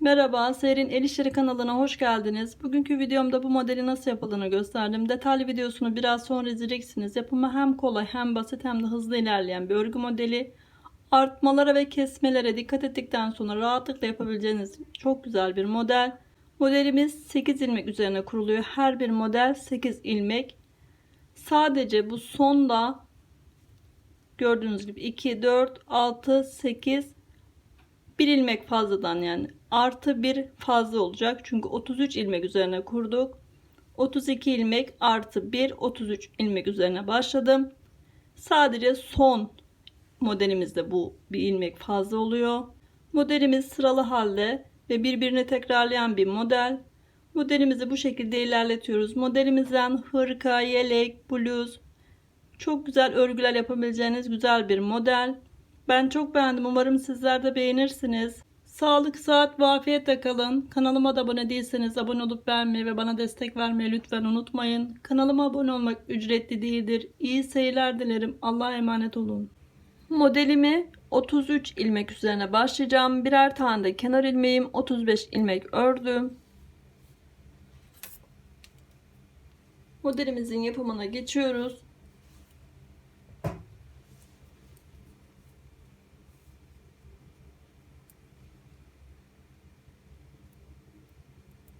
Merhaba, Seher'in El İşleri kanalına hoş geldiniz. Bugünkü videomda bu modeli nasıl yapıldığını gösterdim. Detaylı videosunu biraz sonra izleyeceksiniz. Yapımı hem kolay hem basit hem de hızlı ilerleyen bir örgü modeli. Artmalara ve kesmelere dikkat ettikten sonra rahatlıkla yapabileceğiniz çok güzel bir model. Modelimiz 8 ilmek üzerine kuruluyor. Her bir model 8 ilmek. Sadece bu sonda gördüğünüz gibi 2, 4, 6, 8 bir ilmek fazladan yani artı bir fazla olacak. Çünkü 33 ilmek üzerine kurduk. 32 ilmek artı 1 33 ilmek üzerine başladım. Sadece son modelimizde bu bir ilmek fazla oluyor. Modelimiz sıralı halde ve birbirini tekrarlayan bir model. Modelimizi bu şekilde ilerletiyoruz. Modelimizden hırka, yelek, bluz, çok güzel örgüler yapabileceğiniz güzel bir model. Ben çok beğendim. Umarım sizler de beğenirsiniz. Sağlık, sıhhat ve afiyetle kalın. Kanalıma da abone değilseniz abone olup beğenmeyi ve bana destek vermeyi lütfen unutmayın. Kanalıma abone olmak ücretli değildir. İyi seyirler dilerim. Allah'a emanet olun. Modelimi 33 ilmek üzerine başlayacağım. Birer tane de kenar ilmeğim, 35 ilmek ördüm. Modelimizin yapımına geçiyoruz.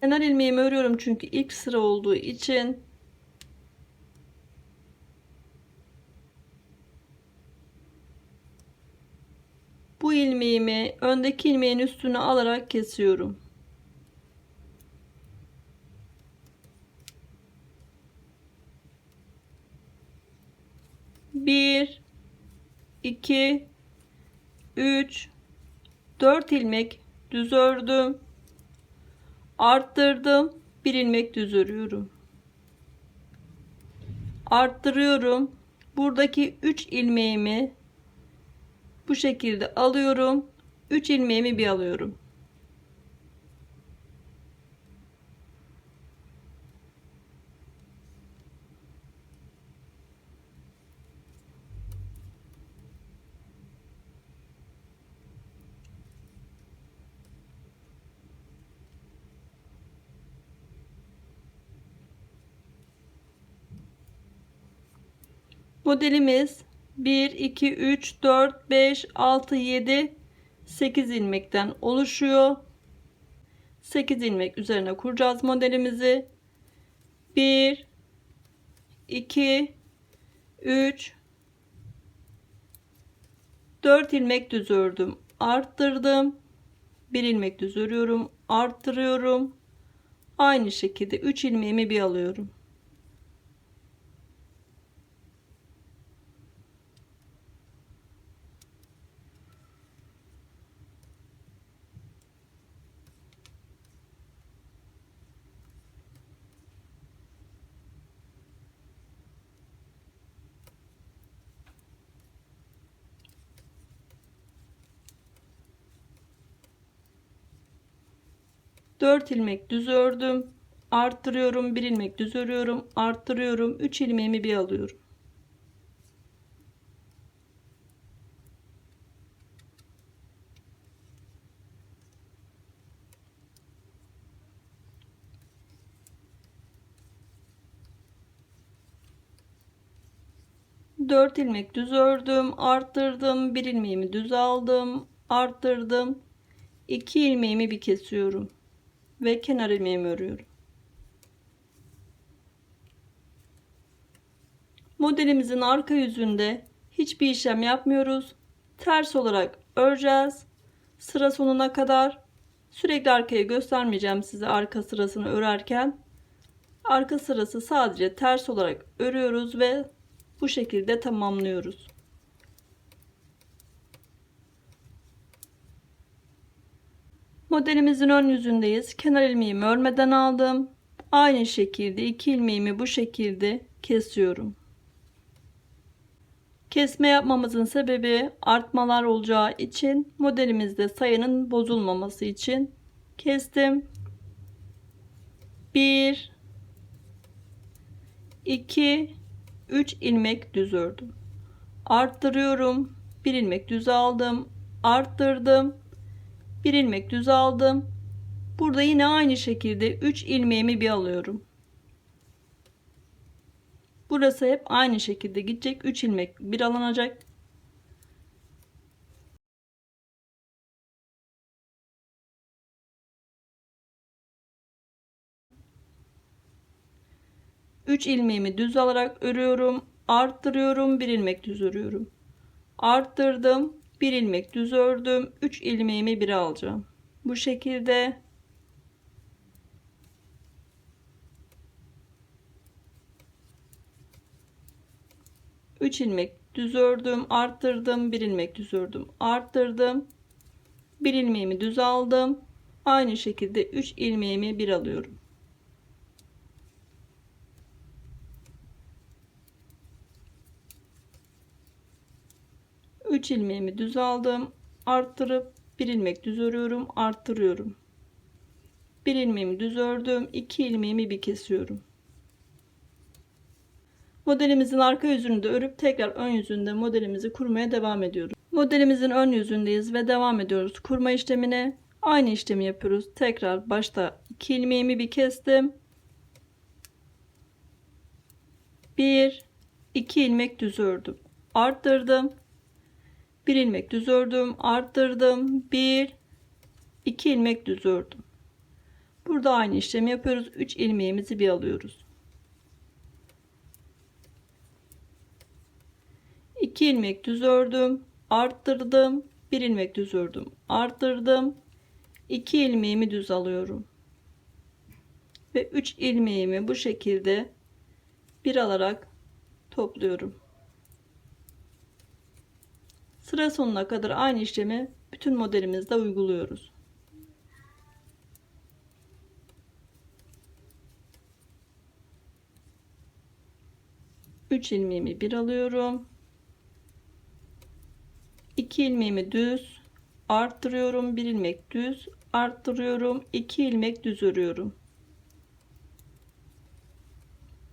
Kenar ilmeğimi örüyorum çünkü ilk sıra olduğu için. Bu ilmeğimi öndeki ilmeğin üstüne alarak kesiyorum. Bir, iki, üç, 4 ilmek düz ördüm. Arttırdım. Bir ilmek düz örüyorum. Arttırıyorum. Buradaki 3 ilmeğimi bu şekilde alıyorum. 3 ilmeğimi bir alıyorum. Modelimiz 1, 2, 3, 4, 5, 6, 7, 8 ilmekten oluşuyor. 8 ilmek üzerine kuracağız modelimizi. 1, 2, 3, 4 ilmek düz ördüm. Arttırdım. 1 ilmek düz örüyorum. Arttırıyorum. Aynı şekilde 3 ilmeğimi bir alıyorum. 4 ilmek düz ördüm. Arttırıyorum. 1 ilmek düz örüyorum. Arttırıyorum. 3 ilmeğimi bir alıyorum. Dört ilmek düz ördüm. Arttırdım. 1 ilmeğimi düz aldım. Arttırdım. 2 ilmeğimi bir kesiyorum. Ve kenar ilmeğimi örüyorum. Modelimizin arka yüzünde hiçbir işlem yapmıyoruz. Ters olarak öreceğiz. Sıra sonuna kadar. Sürekli arkaya göstermeyeceğim size arka sırasını örerken. Arka sırası sadece ters olarak örüyoruz ve bu şekilde tamamlıyoruz. Modelimizin ön yüzündeyiz. Kenar ilmeğimi örmeden aldım. Aynı şekilde 2 ilmeğimi bu şekilde kesiyorum. Kesme yapmamızın sebebi artmalar olacağı için, modelimizde sayının bozulmaması için kestim. 1, 2, 3 ilmek düz ördüm. Arttırıyorum. 1 ilmek düz aldım. Arttırdım. 1 ilmek düz aldım. Burada yine aynı şekilde 3 ilmeğimi bir alıyorum. Burası hep aynı şekilde gidecek. 3 ilmek bir alınacak. Üç ilmeğimi düz alarak örüyorum. Arttırıyorum. Bir ilmek düz örüyorum. Arttırdım. Bir ilmek düz ördüm. 3 ilmeğimi bir alacağım. Bu şekilde 3 ilmek düz ördüm, arttırdım, bir ilmek düz ördüm, arttırdım, bir ilmeğimi düz aldım. Aynı şekilde 3 ilmeğimi bir alıyorum. Üç ilmeğimi düz aldım, arttırıp bir ilmek düz örüyorum, arttırıyorum. Bir ilmeğimi düz ördüm, 2 ilmeğimi bir kesiyorum. Modelimizin arka yüzünü de örüp tekrar ön yüzünde modelimizi kurmaya devam ediyoruz. Modelimizin ön yüzündeyiz ve devam ediyoruz kurma işlemine. Aynı işlemi yapıyoruz. Tekrar başta 2 ilmeğimi bir kestim. 1 2 ilmek düz ördüm. Arttırdım. 1 ilmek düz ördüm, arttırdım. 1 2 ilmek düz ördüm. Burada aynı işlemi yapıyoruz. 3 ilmeğimizi bir alıyoruz. 2 ilmek düz ördüm, arttırdım. 1 ilmek düz ördüm, arttırdım. 2 ilmeğimi düz alıyorum. Ve 3 ilmeğimi bu şekilde bir alarak topluyorum. Sıra sonuna kadar aynı işlemi bütün modelimizde uyguluyoruz. 3 ilmeğimi bir alıyorum. 2 ilmeğimi düz arttırıyorum, 1 ilmek düz arttırıyorum, 2 ilmek düz örüyorum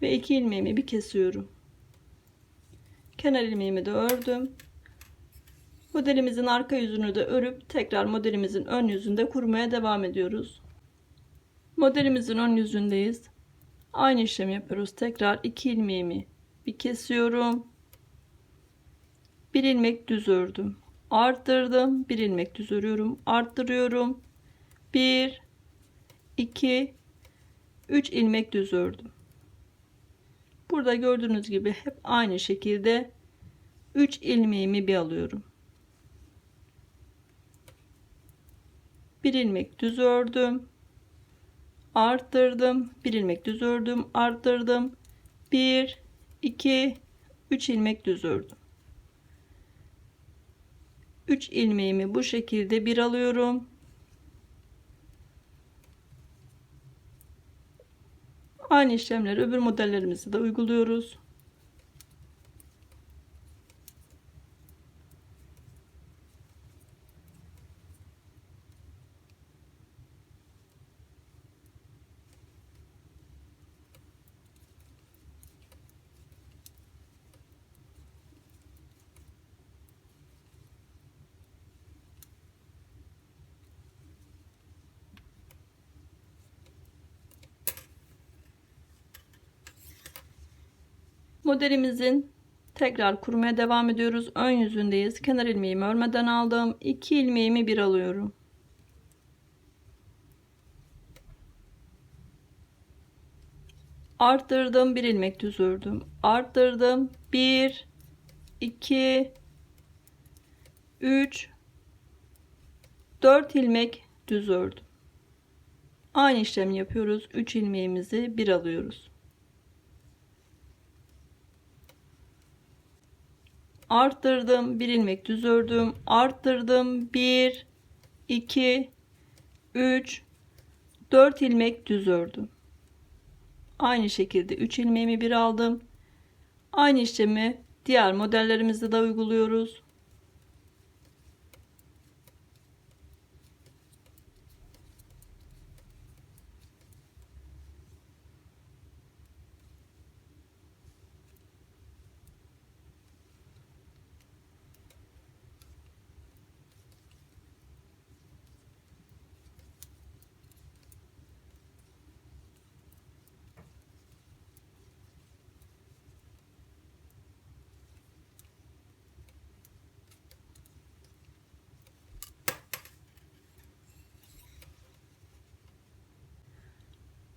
ve 2 ilmeğimi bir kesiyorum. Kenar ilmeğimi de ördüm. Modelimizin arka yüzünü de örüp tekrar modelimizin ön yüzünde kurmaya devam ediyoruz. Modelimizin ön yüzündeyiz. Aynı işlemi yapıyoruz. Tekrar 2 ilmeğimi bir kesiyorum. 1 ilmek düz ördüm. Arttırdım. 1 ilmek düz örüyorum. Arttırıyorum. 1 2 3 ilmek düz ördüm. Burada gördüğünüz gibi hep aynı şekilde 3 ilmeğimi bir alıyorum. 1 ilmek düz ördüm. Arttırdım. 1 ilmek düz ördüm. Arttırdım. 1 2 3 ilmek düz ördüm. 3 ilmeğimi bu şekilde bir alıyorum. Aynı işlemleri öbür modellerimizi de uyguluyoruz. Modelimizin tekrar kurmaya devam ediyoruz. Ön yüzündeyiz. Kenar ilmeğimi örmeden aldım. 2 ilmeğimi bir alıyorum. Arttırdım. 1 ilmek düz ördüm. Arttırdım. 1 2 3 4 ilmek düz ördüm. Aynı işlemi yapıyoruz. 3 ilmeğimizi bir alıyoruz. Arttırdım, 1 ilmek düz ördüm, arttırdım, 1 2 3 4 ilmek düz ördüm. Aynı şekilde 3 ilmeğimi bir aldım. Aynı işlemi diğer modellerimizde de uyguluyoruz.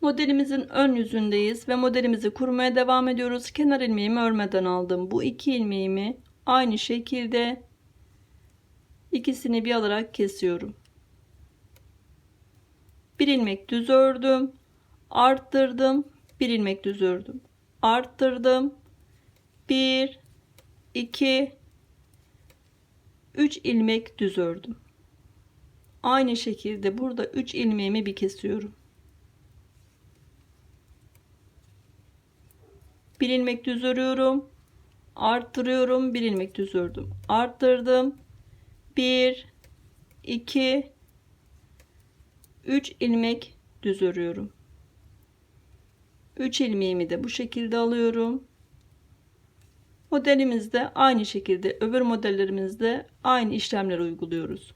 Modelimizin ön yüzündeyiz ve modelimizi kurmaya devam ediyoruz. Kenar ilmeğimi örmeden aldım. Bu iki ilmeğimi aynı şekilde ikisini bir alarak kesiyorum. Bir ilmek düz ördüm, arttırdım, bir ilmek düz ördüm, arttırdım, 1 2 3 ilmek düz ördüm. Aynı şekilde burada 3 ilmeğimi bir kesiyorum. Bir ilmek düz örüyorum, arttırıyorum, bir ilmek düz ördüm, arttırdım, 1 2 3 ilmek düz örüyorum. 3 ilmeğimi de bu şekilde alıyorum. Modelimizde aynı şekilde öbür modellerimizde aynı işlemleri uyguluyoruz.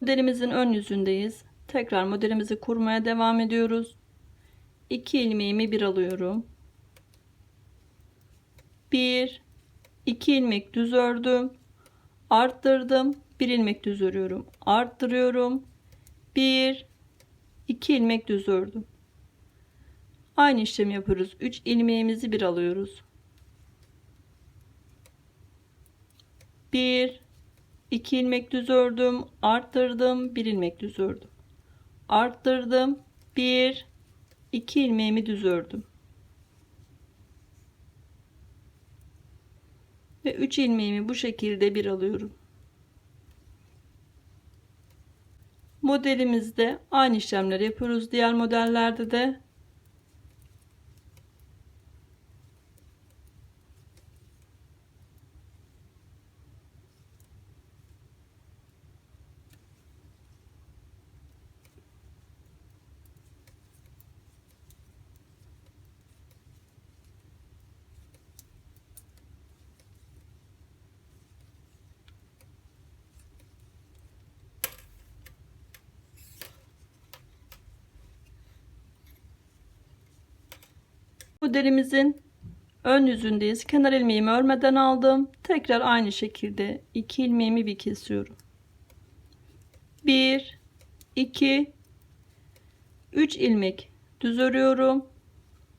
Modelimizin ön yüzündeyiz. Tekrar modelimizi kurmaya devam ediyoruz. 2 ilmeğimi bir alıyorum. 1 2 ilmek düz ördüm. Arttırdım. 1 ilmek düz örüyorum. Arttırıyorum. 1 2 ilmek düz ördüm. Aynı işlemi yapıyoruz. 3 ilmeğimizi bir alıyoruz. 1 2 ilmek düz ördüm, arttırdım, 1 ilmek düz ördüm, arttırdım, 1 2 ilmeğimi düz ördüm ve 3 ilmeğimi bu şekilde bir alıyorum. Modelimizde aynı işlemleri yapıyoruz. Diğer modellerde de modelimizin ön yüzündeyiz. Kenar ilmeğimi örmeden aldım. Tekrar aynı şekilde 2 ilmeğimi bir kesiyorum. 1 2 3 ilmek düz örüyorum.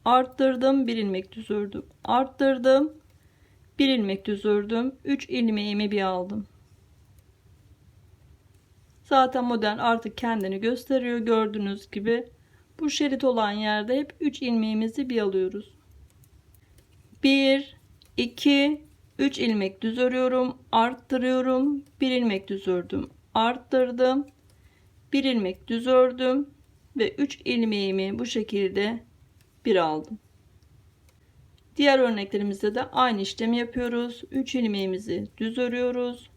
Arttırdım, 1 ilmek düz ördüm. Arttırdım, 1 ilmek düz ördüm. 3 ilmeğimi bir aldım. Zaten model artık kendini gösteriyor. Gördüğünüz gibi bu şerit olan yerde hep 3 ilmeğimizi bir alıyoruz. 1 2 3 ilmek düz örüyorum, arttırıyorum, 1 ilmek düz ördüm, arttırdım, 1 ilmek düz ördüm ve 3 ilmeğimi bu şekilde bir aldım. Diğer örneklerimizde de aynı işlemi yapıyoruz. 3 ilmeğimizi düz örüyoruz,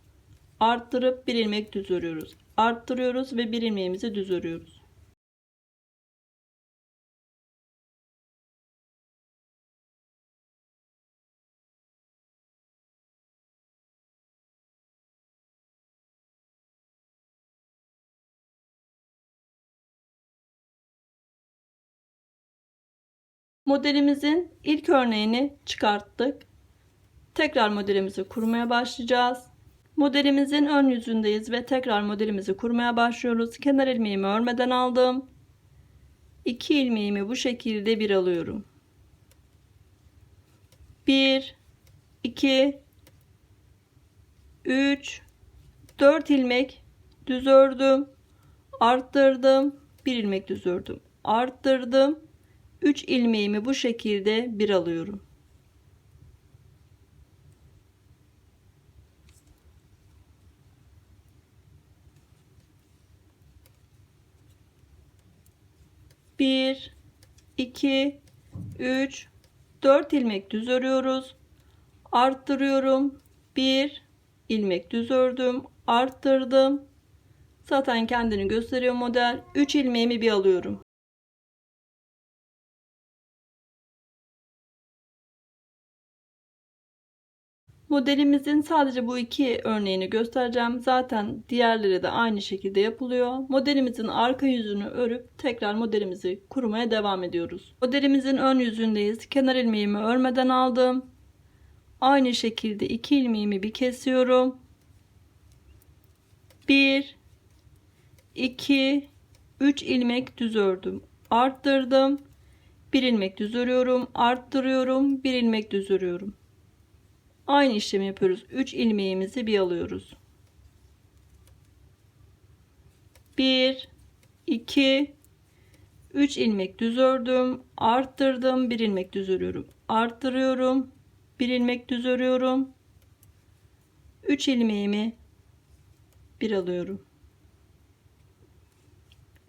arttırıp 1 ilmek düz örüyoruz, arttırıyoruz ve 1 ilmeğimizi düz örüyoruz. Modelimizin ilk örneğini çıkarttık. Tekrar modelimizi kurmaya başlayacağız. Modelimizin ön yüzündeyiz ve tekrar modelimizi kurmaya başlıyoruz. Kenar ilmeğimi örmeden aldım. 2 ilmeğimi bu şekilde bir alıyorum. 1 2 3 4 ilmek düz ördüm. Arttırdım. 1 ilmek düz ördüm. Arttırdım. 3 ilmeğimi bu şekilde bir alıyorum. Bir, 2, 3, 4 ilmek düz örüyoruz. Arttırıyorum. 1 ilmek düz ördüm. Arttırdım. Zaten kendini gösteriyor model. 3 ilmeğimi bir alıyorum. Modelimizin sadece bu iki örneğini göstereceğim. Zaten diğerleri de aynı şekilde yapılıyor. Modelimizin arka yüzünü örüp tekrar modelimizi kurmaya devam ediyoruz. Modelimizin ön yüzündeyiz. Kenar ilmeğimi örmeden aldım. Aynı şekilde iki ilmeğimi bir kesiyorum. 1 2 3 ilmek düz ördüm. Arttırdım. 1 ilmek düz örüyorum. Arttırıyorum. 1 ilmek düz örüyorum. Aynı işlemi yapıyoruz. 3 ilmeğimizi bir alıyoruz. 1 2 3 ilmek düz ördüm. Arttırdım. 1 ilmek düz örüyorum. Arttırıyorum. 1 ilmek düz örüyorum. 3 ilmeğimi bir alıyorum.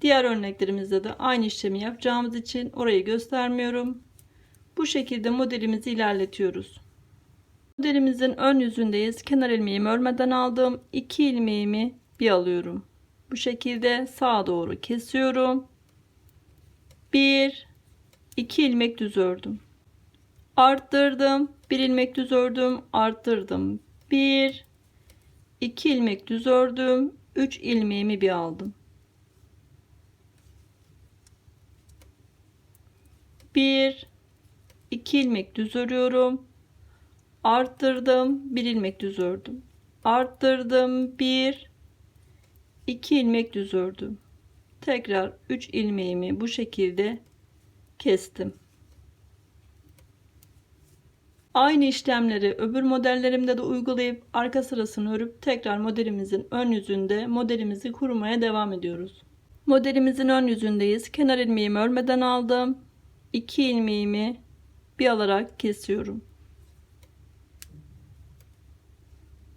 Diğer örneklerimizde de aynı işlemi yapacağımız için orayı göstermiyorum. Bu şekilde modelimizi ilerletiyoruz. Modelimizin ön yüzündeyiz. Kenar ilmeğimi örmeden aldım. 2 ilmeğimi bir alıyorum. Bu şekilde sağa doğru kesiyorum. 1 2 ilmek düz ördüm. Arttırdım. 1 ilmek düz ördüm. Arttırdım. 1 2 ilmek düz ördüm. 3 ilmeğimi bir aldım. 1 2 ilmek düz örüyorum. Arttırdım. 1 ilmek düz ördüm. Arttırdım. 1 2 ilmek düz ördüm. Tekrar 3 ilmeğimi bu şekilde kestim. Aynı işlemleri öbür modellerimde de uygulayıp arka sırasını örüp tekrar modelimizin ön yüzünde modelimizi kurmaya devam ediyoruz. Modelimizin ön yüzündeyiz. Kenar ilmeğimi örmeden aldım. 2 ilmeğimi bir alarak kesiyorum.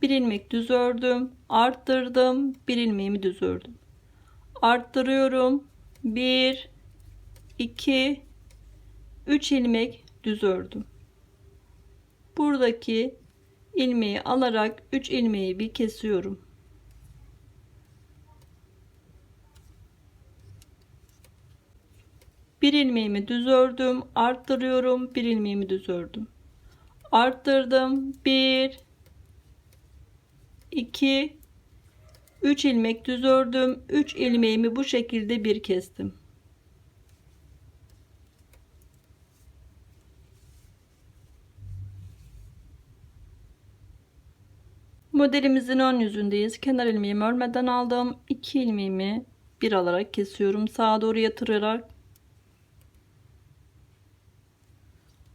1 ilmek düz ördüm. Arttırdım. 1 ilmeğimi düz ördüm. Arttırıyorum. 1 2 3 ilmek düz ördüm. Buradaki ilmeği alarak 3 ilmeği bir kesiyorum. Bir ilmeğimi düz ördüm, arttırıyorum, bir ilmeğimi düz ördüm. Arttırdım. 1 2 3 ilmek düz ördüm. 3 ilmeğimi bu şekilde bir kestim. Modelimizin ön yüzündeyiz. Kenar ilmeğimi örmeden aldım. 2 ilmeğimi bir alarak kesiyorum. Sağa doğru yatırarak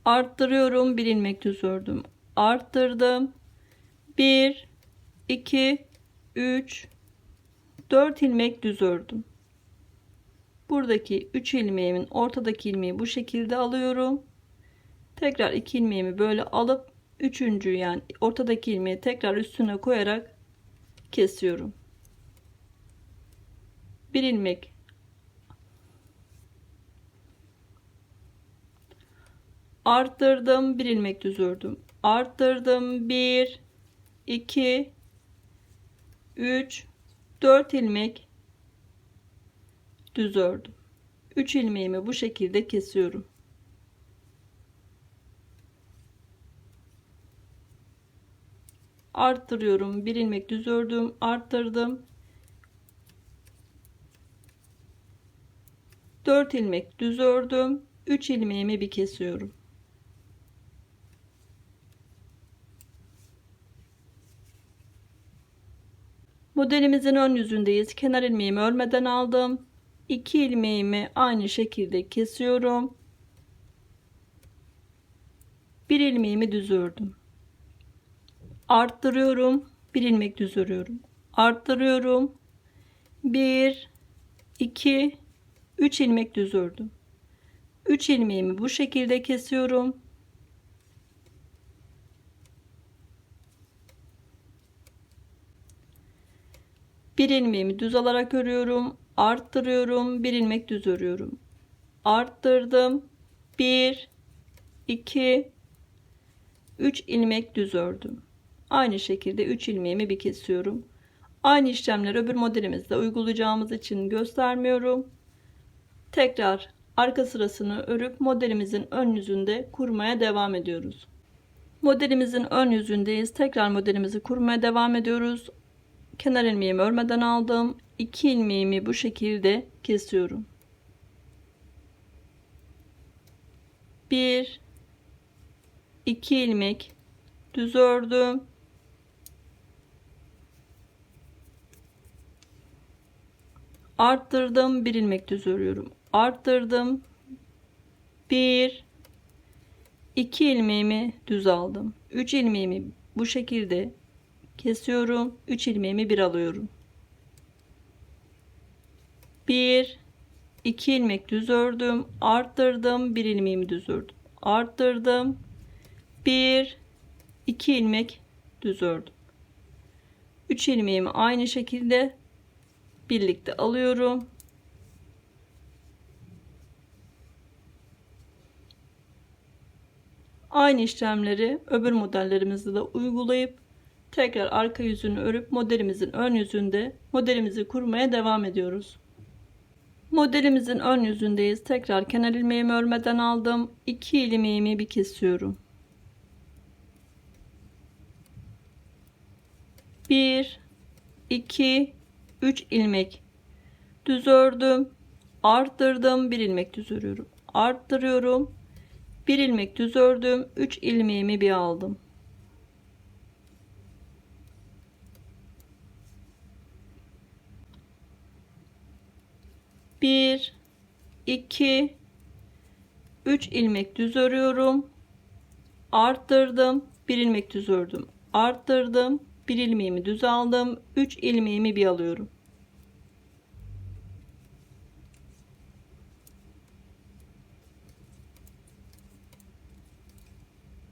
arttırıyorum. 1 ilmek düz ördüm. Arttırdım. 1 2 3 4 ilmek düz ördüm. Buradaki 3 ilmeğimin ortadaki ilmeği bu şekilde alıyorum. Tekrar 2 ilmeğimi böyle alıp üçüncü yani ortadaki ilmeği tekrar üstüne koyarak kesiyorum. Bir ilmek arttırdım, bir ilmek düz ördüm. Arttırdım. 1 2 3 4 ilmek düz ördüm. 3 ilmeğimi bu şekilde kesiyorum. Arttırıyorum. 1 ilmek düz ördüm. Arttırdım. 4 ilmek düz ördüm. 3 ilmeğimi bir kesiyorum. Modelimizin ön yüzündeyiz. Kenar ilmeğimi örmeden aldım. 2 ilmeğimi aynı şekilde kesiyorum. 1 ilmeğimi düz ördüm. Arttırıyorum. 1 ilmek düz örüyorum. Arttırıyorum. 1 2 3 ilmek düz ördüm. 3 ilmeğimi bu şekilde kesiyorum. Bir ilmeğimi düz alarak örüyorum. Arttırıyorum. 1 ilmek düz örüyorum. Arttırdım. 1 2 3 ilmek düz ördüm. Aynı şekilde 3 ilmeğimi bir kesiyorum. Aynı işlemleri öbür modelimizde uygulayacağımız için göstermiyorum. Tekrar arka sırasını örüp modelimizin ön yüzünde kurmaya devam ediyoruz. Modelimizin ön yüzündeyiz. Tekrar modelimizi kurmaya devam ediyoruz. Kenar ilmeğimi örmeden aldım. 2 ilmeğimi bu şekilde kesiyorum. 1 2 ilmek düz ördüm. Arttırdım, 1 ilmek düz örüyorum. Arttırdım. 1 2 ilmeğimi düz aldım. 3 ilmeğimi bu şekilde kesiyorum. 3 ilmeğimi bir alıyorum. 1 2 ilmek düz ördüm. Arttırdım, 1 ilmeğimi düz ördüm. Arttırdım. 1 2 ilmek düz ördüm. 3 ilmeğimi aynı şekilde birlikte alıyorum. Aynı işlemleri öbür modellerimizde de uygulayıp tekrar arka yüzünü örüp modelimizin ön yüzünde modelimizi kurmaya devam ediyoruz. Modelimizin ön yüzündeyiz. Tekrar kenar ilmeğimi örmeden aldım. 2 ilmeğimi bir kesiyorum. 1 2 3 ilmek düz ördüm. Arttırdım, 1 ilmek düz örüyorum. Arttırıyorum. 1 ilmek düz ördüm. 3 ilmeğimi bir aldım. Bir, 2, 3 ilmek düz örüyorum. Arttırdım, 1 ilmek düz ördüm. Arttırdım, 1 ilmeğimi düz aldım. 3 ilmeğimi bir alıyorum.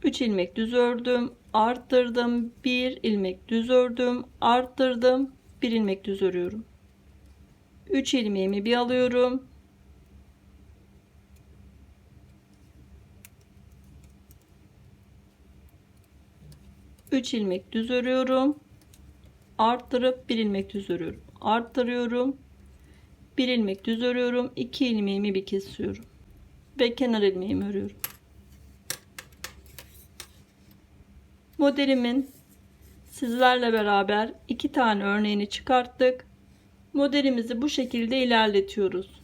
Üç ilmek düz ördüm, arttırdım, 1 ilmek düz ördüm, arttırdım, 1 ilmek düz örüyorum. 3 ilmeğimi bir alıyorum. Üç ilmek düz örüyorum. Arttırıp 1 ilmek düz örüyorum. Arttırıyorum. 1 ilmek düz örüyorum. 2 ilmeğimi bir kesiyorum. Ve kenar ilmeğimi örüyorum. Modelimin sizlerle beraber 2 tane örneğini çıkarttık. Modelimizi bu şekilde ilerletiyoruz.